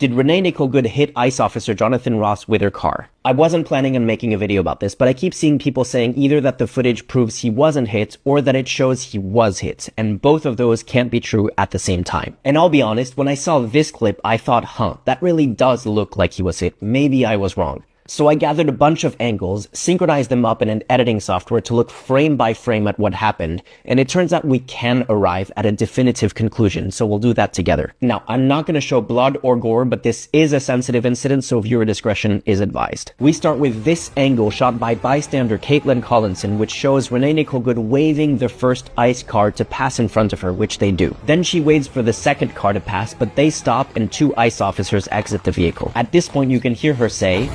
Did Renee Nicole Good hit ICE officer Jonathan Ross with her car? I wasn't planning on making a video about this, but I keep seeing people saying either that the footage proves he wasn't hit or that it shows he was hit, and both of those can't be true at the same time. And I'll be honest, when I saw this clip, I thought, that really does look like he was hit. Maybe I was wrong. So I gathered a bunch of angles, synchronized them up in an editing software to look frame by frame at what happened, and it turns out we can arrive at a definitive conclusion, so we'll do that together. Now, I'm not going to show blood or gore, but this is a sensitive incident, so viewer discretion is advised. We start with this angle shot by bystander Caitlin Collinson, which shows Renee Nicole Good waving the first ICE car to pass in front of her, which they do. Then she waits for the second car to pass, but they stop and two ICE officers exit the vehicle. At this point, you can hear her say,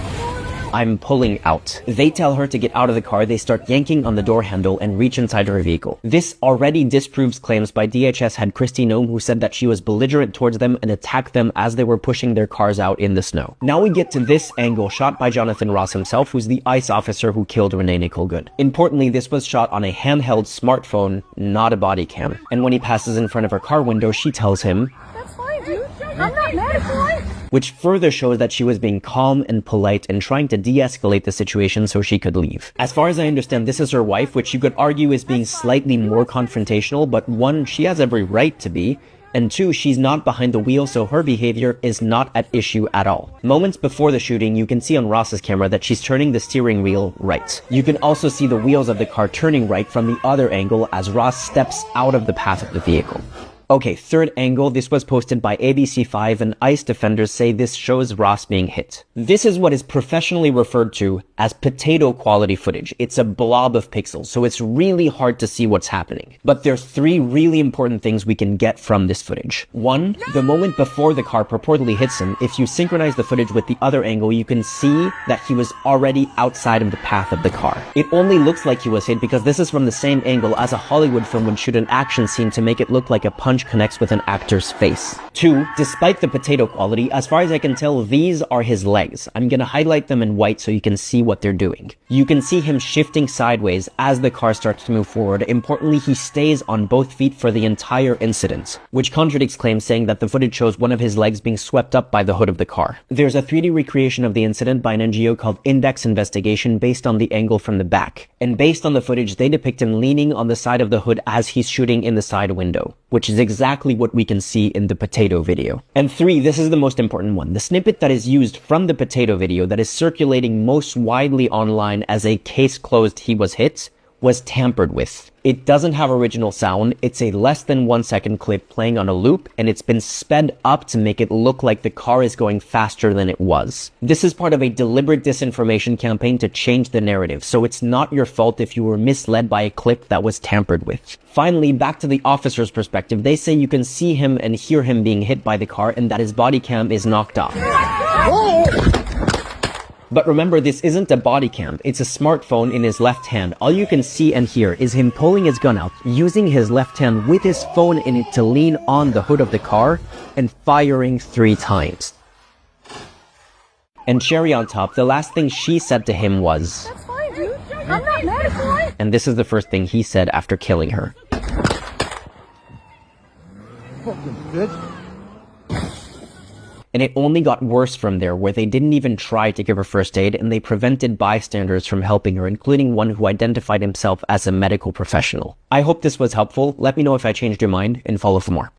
"I'm pulling out." They tell her to get out of the car. They start yanking on the door handle and reach inside her vehicle. This already disproves claims by DHS head Christy Nome, who said that she was belligerent towards them and attacked them as they were pushing their cars out in the snow. Now we get to this angle shot by Jonathan Ross himself, who's the ICE officer who killed Renee Nicole Good. Importantly, this was shot on a handheld smartphone, not a body cam. And when he passes in front of her car window, she tells him, "That's fine, dude. I'm not mad at you." Which further shows that she was being calm and polite and trying to de-escalate the situation so she could leave. As far as I understand, this is her wife, which you could argue is being slightly more confrontational, but one, she has every right to be, and two, she's not behind the wheel, so her behavior is not at issue at all. Moments before the shooting, you can see on Ross's camera that she's turning the steering wheel right. You can also see the wheels of the car turning right from the other angle as Ross steps out of the path of the vehicle. Okay, third angle, this was posted by ABC5 and ICE defenders say this shows Ross being hit. This is what is professionally referred to as potato quality footage. It's a blob of pixels, so it's really hard to see what's happening. But there's three really important things we can get from this footage. One, the moment before the car purportedly hits him, if you synchronize the footage with the other angle, you can see that he was already outside of the path of the car. It only looks like he was hit because this is from the same angle as a Hollywood film would shoot an action scene to make it look like a punch connects with an actor's face. Two, despite the potato quality, as far as I can tell, these are his legs. I'm gonna highlight them in white so you can see what they're doing. You can see him shifting sideways as the car starts to move forward. Importantly, he stays on both feet for the entire incident, which contradicts claims saying that the footage shows one of his legs being swept up by the hood of the car. There's a 3D recreation of the incident by an NGO called Index Investigation based on the angle from the back. And based on the footage, they depict him leaning on the side of the hood as he's shooting in the side window, which is exactly what we can see in the potato video. And three, this is the most important one. The snippet that is used from the potato video that is circulating most widely online as a case closed he was hit was tampered with. It doesn't have original sound. It's a less than 1 second clip playing on a loop, and it's been sped up to make it look like the car is going faster than it was. This is part of a deliberate disinformation campaign to change the narrative, so it's not your fault if you were misled by a clip that was tampered with. Finally, back to the officer's perspective, they say you can see him and hear him being hit by the car and that his body cam is knocked off. But remember, this isn't a body cam, it's a smartphone in his left hand. All you can see and hear is him pulling his gun out, using his left hand with his phone in it to lean on the hood of the car, and firing 3 times. And cherry on top, the last thing she said to him was, "That's fine, dude. I'm not mad at you." and this is the first thing he said after killing her. Fucking bitch. And it only got worse from there, where they didn't even try to give her first aid, and they prevented bystanders from helping her, including one who identified himself as a medical professional. I hope this was helpful. Let me know if I changed your mind, and follow for more.